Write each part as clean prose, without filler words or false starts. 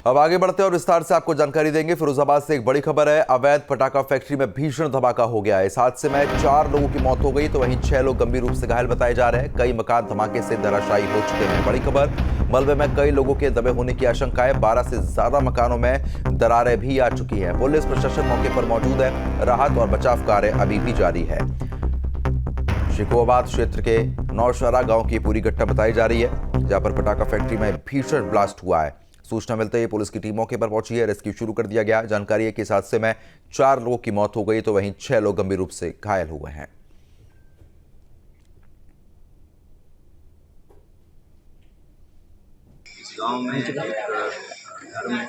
अब आगे बढ़ते हैं और विस्तार से आपको जानकारी देंगे। फिरोजाबाद से एक बड़ी खबर है। अवैध पटाखा फैक्ट्री में भीषण धमाका हो गया है। इस हादसे में 4 लोगों की मौत हो गई तो वहीं 6 लोग गंभीर रूप से घायल बताए जा रहे हैं। कई मकान धमाके से धराशायी हो चुके हैं। बड़ी खबर, मलबे में कई लोगों के दबे होने की आशंका है। 12 से ज्यादा मकानों में दरारें भी आ चुकी हैं। पुलिस प्रशासन मौके पर मौजूद है। राहत और बचाव कार्य अभी भी जारी है। शिकोहाबाद क्षेत्र के नौशहरा गांव की पूरी घटना बताई जा रही है, जहां पर पटाखा फैक्ट्री में भीषण ब्लास्ट हुआ है। सूचना मिलते ही पुलिस की टीम मौके पर पहुंची है। रेस्क्यू शुरू कर दिया गया। जानकारी है कि इस हादसे में 4 लोगों की मौत हो गई तो वहीं 6 लोग गंभीर रूप से घायल हुए हैं। इस गांव में एक घर में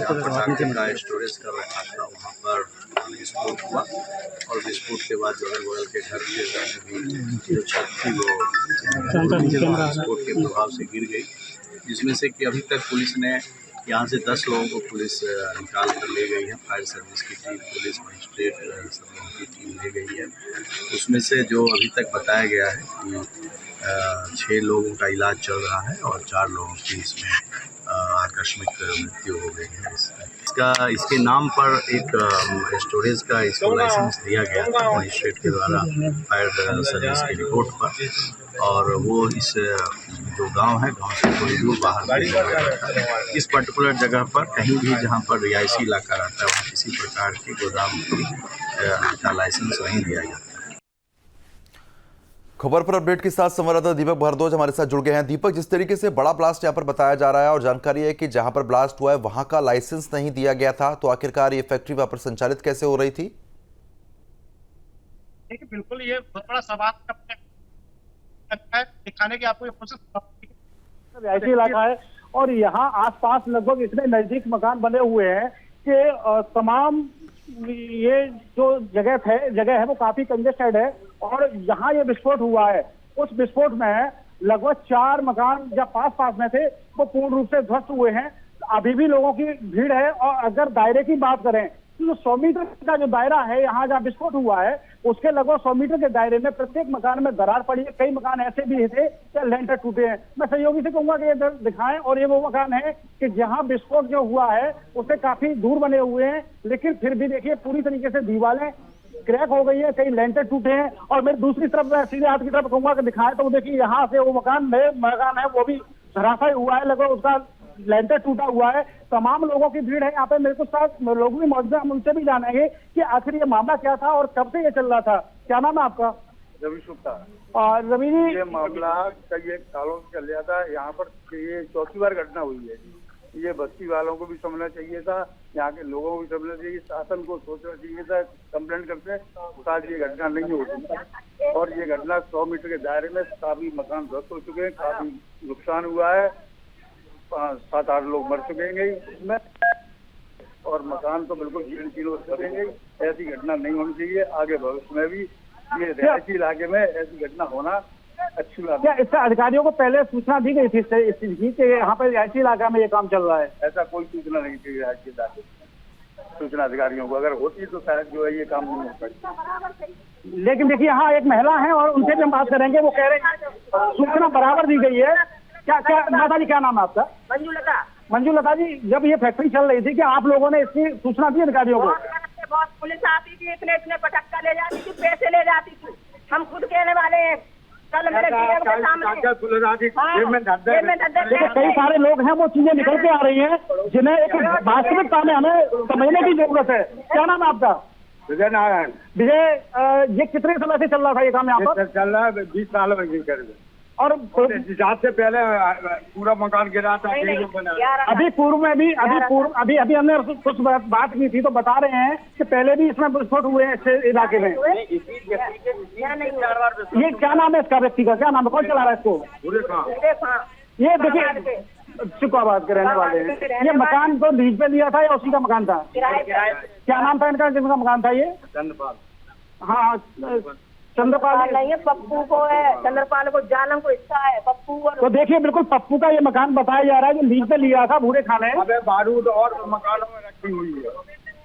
पटाखे का स्टोरेज कर रखा था, वहाँ पर विस्फोट हुआ और विस्फोट के बाद बगल के घर के जो छत थी वो विस्फोट के प्रभाव से गिर गई, जिसमें से कि अभी तक पुलिस ने यहाँ से 10 लोगों को पुलिस निकाल कर ले गई है। फायर सर्विस की टीम, पुलिस मजिस्ट्रेट सब लोगों की टीम ले गई है। उसमें से जो अभी तक बताया गया है कि 6 लोगों का इलाज चल रहा है और 4 लोगों की इसमें आकस्मिक मृत्यु हो गई है। इसके नाम पर एक स्टोरेज का इसको लाइसेंस दिया गया था मजिस्ट्रेट के द्वारा फायर सर्विस की रिपोर्ट पर, और वो इस जो गांव है, गांव से थोड़ी दूर बाहर इस पर्टिकुलर जगह पर कहीं भी जहां पर रिहायशी इलाका रहता है वहाँ किसी प्रकार के गोदाम का लाइसेंस नहीं दिया जाता। खबर पर अपडेट के साथ संवाददाता दीपक भारद्वाज हमारे साथ जुड़ गए हैं। दीपक, जिस तरीके से बड़ा ब्लास्ट यहां पर बताया जा रहा है और जानकारी है कि जहां पर ब्लास्ट हुआ है वहां का लाइसेंस नहीं दिया गया था, तो आखिरकार ये फैक्ट्री वहां पर संचालित कैसे हो रही थी? देखिए, बिल्कुल ये बहुत बड़ा सवाल है। दिखाने की आपको ये कोशिश, ऐसी इलाका है और यहाँ आसपास लगभग इतने नजदीक मकान बने हुए हैं कि तमाम ये जो जगह है वो काफी कंजेस्टेड है और यहाँ ये विस्फोट हुआ है। उस विस्फोट में लगभग 4 मकान जो पास में थे वो पूर्ण रूप से ध्वस्त हुए हैं। अभी भी लोगों की भीड़ है और अगर दायरे की बात करें तो 100 मीटर का जो दायरा है यहाँ जहाँ विस्फोट हुआ है उसके लगभग 100 मीटर के दायरे में प्रत्येक मकान में दरार पड़ी है। कई मकान ऐसे भी थे कि लेंटर टूटे हैं। मैं सहयोगी से कहूंगा कि ये दिखाएं, और ये वो मकान है कि जहाँ विस्फोट जो हुआ है उससे काफी दूर बने हुए हैं, लेकिन फिर भी देखिए पूरी तरीके से दीवारें क्रैक हो गई है, कई लेंटर टूटे हैं। और मेरी दूसरी तरफ सीधे हाथ की तरफ कहूंगा कि दिखाएं तो देखिए यहाँ से वो मकान है वो भी धराशायी हुआ है, लगभग उसका लेंटर टूटा हुआ है। तमाम लोगों की भीड़ है यहाँ पे। मेरे को साथ लोग भी मौजूद हैं, हम उनसे भी जानेंगे कि आखिर ये मामला क्या था और कब से ये चल रहा था। क्या नाम है आपका? रवि शुक्ला। और रवि जी, ये मामला कई एक सालों से चल रहा था। यहाँ पर ये 4थी बार घटना हुई है। ये बस्ती वालों को भी समझना चाहिए था, यहाँ के लोगों को भी समझना चाहिए, शासन को सोचना चाहिए था। कंप्लेंट करते शायद ये घटना नहीं होती और ये घटना 100 मीटर के दायरे में काफी मकान ध्वस्त हो चुके हैं, काफी नुकसान हुआ है। 7-8 लोग मर चुके हैं इसमें और मकान तो बिल्कुल जीर्ण करेंगे। ऐसी घटना नहीं होनी चाहिए। आगे भविष्य में भी ये रिहायशी इलाके में ऐसी घटना होना अच्छी बात है। क्या इससे अधिकारियों को पहले सूचना दी गई थी इस चीज की कि यहाँ पर रिहायशी इलाका में ये काम चल रहा है? ऐसा कोई सूचना नहीं थी रिहायशी इलाके। सूचना अधिकारियों को अगर होती तो शायद जो है ये काम नहीं हो पाता। लेकिन देखिए यहाँ एक महिला है और उनसे भी हम बात करेंगे। वो कह रहे हैं सूचना बराबर दी गई है। क्या माता जी, क्या नाम है आपका? मंजूलता। मंजूलता जी, जब ये फैक्ट्री चल रही थी क्या आप लोगों ने इसकी सूचना दी अधिकारियों को? बहुत पुलिस आती थी, इतने पटाखा ले जाती थी, पैसे ले जाती थी। हम खुद कहने वाले हैं, कल मेरे डीएम के सामने कई सारे लोग हैं वो चीजें निकल के आ रही हैं जिन्हें एक वास्तविकता में हमें समझने की जरूरत है। क्या नाम है आपका? विजय नारायण। विजय, ये कितने समय से चल रहा था ये काम यहाँ पर? चल रहा है 20 साल में और जात से पहले पूरा मकान गिरा था। अभी पूर्व में भी अभी हमने कुछ बात की थी तो बता रहे हैं कि पहले भी इसमें विस्फोट हुए हैं इस इलाके में। ये क्या नाम है इसका व्यक्ति का? क्या नाम है? कौन चला रहा है इसको? ये देखिए शिकोहाबाद के रहने वाले हैं। ये मकान तो लीज पे लिया था या उसी का मकान था? क्या नाम था इनका, जिनका मकान था ये? चंद्रपाल। हाँ, चंद्रपाल नहीं है, पप्पू को है। चंद्रपाल को जानम को हिस्सा है पप्पू को। तो देखिए बिल्कुल पप्पू का ये मकान बताया जा रहा है जो लीज पे लिया था बूढ़े खाने। बारूद और मकानों में रखी हुई है।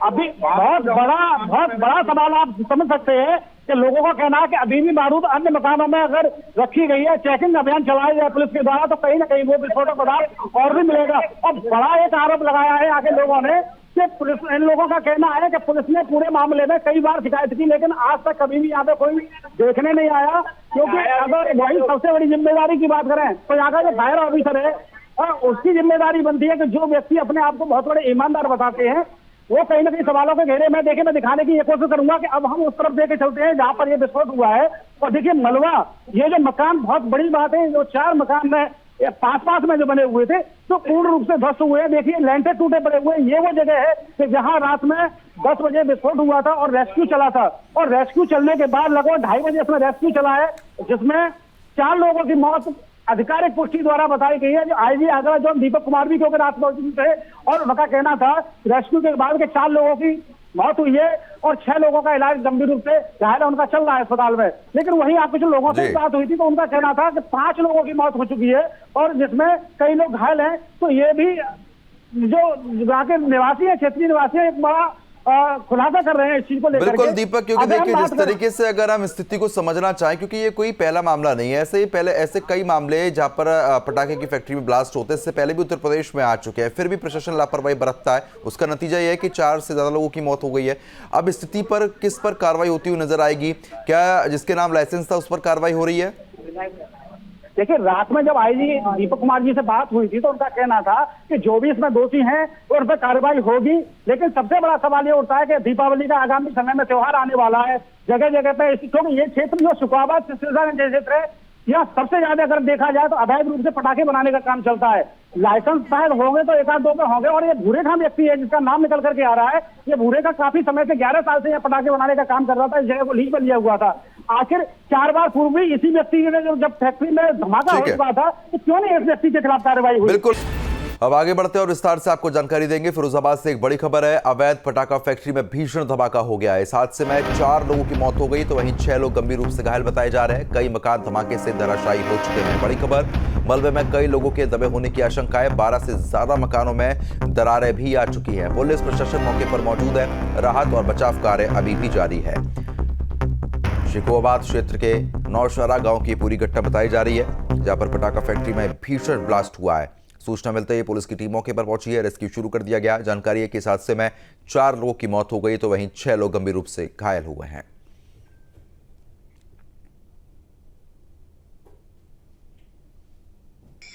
अभी बहुत बड़ा सवाल आप समझ सकते हैं कि लोगों का कहना है कि अभी भी बारूद अन्य मकानों में अगर रखी गई है, चेकिंग अभियान चलाया जाए पुलिस के द्वारा, तो कहीं ना कहीं वो विस्फोटक पदार्थ और भी मिलेगा। और बड़ा एक आरोप लगाया है आगे लोगों ने कि पुलिस, इन लोगों का कहना है कि पुलिस ने पूरे मामले में कई बार शिकायत की, लेकिन आज तक कभी भी यहाँ पे कोई देखने नहीं आया। क्योंकि अगर वही सबसे बड़ी जिम्मेदारी की बात करें तो यहाँ का जो फायर ऑफिसर है, उसकी जिम्मेदारी बनती है कि जो व्यक्ति अपने आप को बहुत बड़े ईमानदार बताते हैं, वो कहीं ना कहीं सवालों के घेरे में देखिए, मैं दिखाने की ये कोशिश करूंगा कि अब हम उस तरफ देके चलते हैं जहां पर ये विस्फोट हुआ है। और देखिए मलबा, ये जो मकान, बहुत बड़ी बात है, जो 4 मकान में पास में जो बने हुए थे तो पूर्ण रूप से ध्वस्त हुए हैं। देखिए लेंटर टूटे पड़े हुए हैं। ये वो जगह है कि जहां रात में 10 बजे विस्फोट हुआ था और रेस्क्यू चला था, और रेस्क्यू चलने के बाद लगभग 2:30 बजे इसमें रेस्क्यू चला है, जिसमें 4 लोगों की मौत आधिकारिक पुष्टि द्वारा बताई गई है। जो आईजी आगरा जोन दीपक कुमार भी क्योंकि रात मौजूद थे, और उनका कहना था रेस्क्यू के बाद के 4 लोगों की मौत हुई है और 6 लोगों का इलाज गंभीर रूप से घायल है, उनका चल रहा है अस्पताल में। लेकिन वहीं आपके जो लोगों से बात हुई थी तो उनका कहना था कि 5 लोगों की मौत हो चुकी है और जिसमें कई लोग घायल हैं। तो ये भी जो वहाँ के निवासी है, क्षेत्रीय निवासी है, एक बड़ा खुलासा कर रहे हैं इस चीज को लेकर। बिल्कुल दीपक, क्योंकि देखिए जिस तरीके से अगर हम स्थिति को समझना चाहें, क्योंकि ये कोई पहला मामला नहीं है, ऐसे ही पहले ऐसे कई मामले जहां पर पटाखे की फैक्ट्री में ब्लास्ट होते हैं, इससे पहले भी उत्तर प्रदेश में आ चुके हैं, फिर भी प्रशासन लापरवाही बरतता है। उसका नतीजा ये है कि 4 से ज्यादा लोगों की मौत हो गई है। अब स्थिति पर किस पर कार्रवाई होती हुई नजर आएगी? क्या जिसके नाम लाइसेंस था उस पर कार्रवाई हो रही है? देखिए रात में जब आईजी दीपक कुमार जी से बात हुई थी तो उनका कहना था कि जो भी इसमें दोषी हैं तो उन पर कार्रवाई होगी। लेकिन सबसे बड़ा सवाल ये उठता है कि दीपावली का आगामी समय में त्योहार आने वाला है, जगह जगह पे, क्योंकि ये क्षेत्र जो शुक्राबाद क्षेत्र है, यहाँ सबसे ज्यादा अगर देखा जाए तो अवैध रूप से पटाखे बनाने का काम चलता है। लाइसेंस शायद होंगे तो 1-2 पे होंगे। और ये भूरे खान व्यक्ति है जिसका नाम निकल करके आ रहा है, ये भूरे का काफी समय से 11 साल से यह पटाखे बनाने का काम कर रहा था, इस जगह को लीज पर लिया हुआ था। आखिर 4 बार पूर्व भी इसी व्यक्ति ने जब फैक्ट्री में धमाका हो चुका था तो क्यों नहीं इस व्यक्ति के खिलाफ कार्रवाई हुई? बिल्कुल, अब आगे बढ़ते हैं और विस्तार से आपको जानकारी देंगे। फिरोजाबाद से एक बड़ी खबर है, अवैध पटाखा फैक्ट्री में भीषण धमाका हो गया है। इस हादसे में 4 लोगों की मौत हो गई तो वहीं 6 लोग गंभीर रूप से घायल बताए जा रहे हैं। कई मकान धमाके से धराशायी हो चुके हैं। बड़ी खबर, मलबे में कई लोगों के दबे होने की आशंका है। 12 से ज्यादा मकानों में दरारें भी आ चुकी हैं। पुलिस प्रशासन मौके पर मौजूद है। राहत और बचाव कार्य अभी भी जारी है। शिकोहाबाद क्षेत्र के नौशहरा गांव की पूरी घटना बताई जा रही है, जहां पर पटाखा फैक्ट्री में भीषण ब्लास्ट हुआ है। सूचना मिलते ही पुलिस की टीम मौके पर पहुंची है, रेस्क्यू शुरू कर दिया गया। जानकारी है कि इस हादसे में 4 लोगों की मौत हो गई तो वहीं 6 लोग गंभीर रूप से घायल हुए हैं।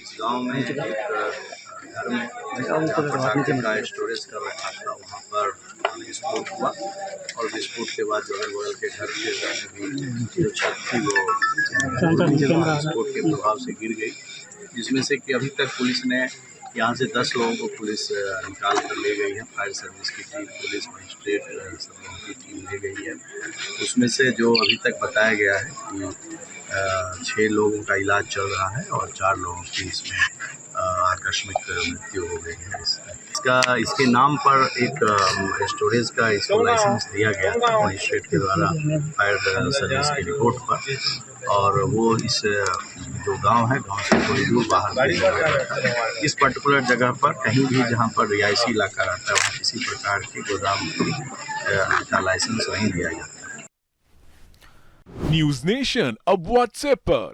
इस गांव में एक घर में पटाखे का स्टोरेज कर रखा था, वहाँ पर विस्फोट हुआ और विस्फोट के बाद जो है बगल के घर के भी जो छत थी वो विस्फोट के प्रभाव से गिर गई, जिसमें से कि अभी तक पुलिस ने यहाँ से 10 लोगों को पुलिस निकाल कर ले गई है। फायर सर्विस की टीम, पुलिस मजिस्ट्रेट सब लोगों की टीम ले गई है। उसमें से जो अभी तक बताया गया है कि 6 लोगों का इलाज चल रहा है और 4 लोगों की इसमें आकस्मिक मृत्यु हो गई है। इसके नाम पर एक स्टोरेज का इसको लाइसेंस दिया गया था मजिस्ट्रेट के द्वारा फायर सर्विस की रिपोर्ट पर, और वो इस जो गांव है, गांव से थोड़ी दूर बाहर इस पर्टिकुलर जगह पर कहीं भी जहां पर रिहायशी इलाका रहता है वहाँ किसी प्रकार के गोदाम का लाइसेंस नहीं दिया जाता। न्यूज नेशन अब व्हाट्सएप पर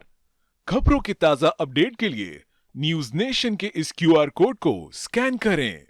खबरों के ताजा अपडेट के लिए न्यूज नेशन के इस QR कोड को स्कैन करें।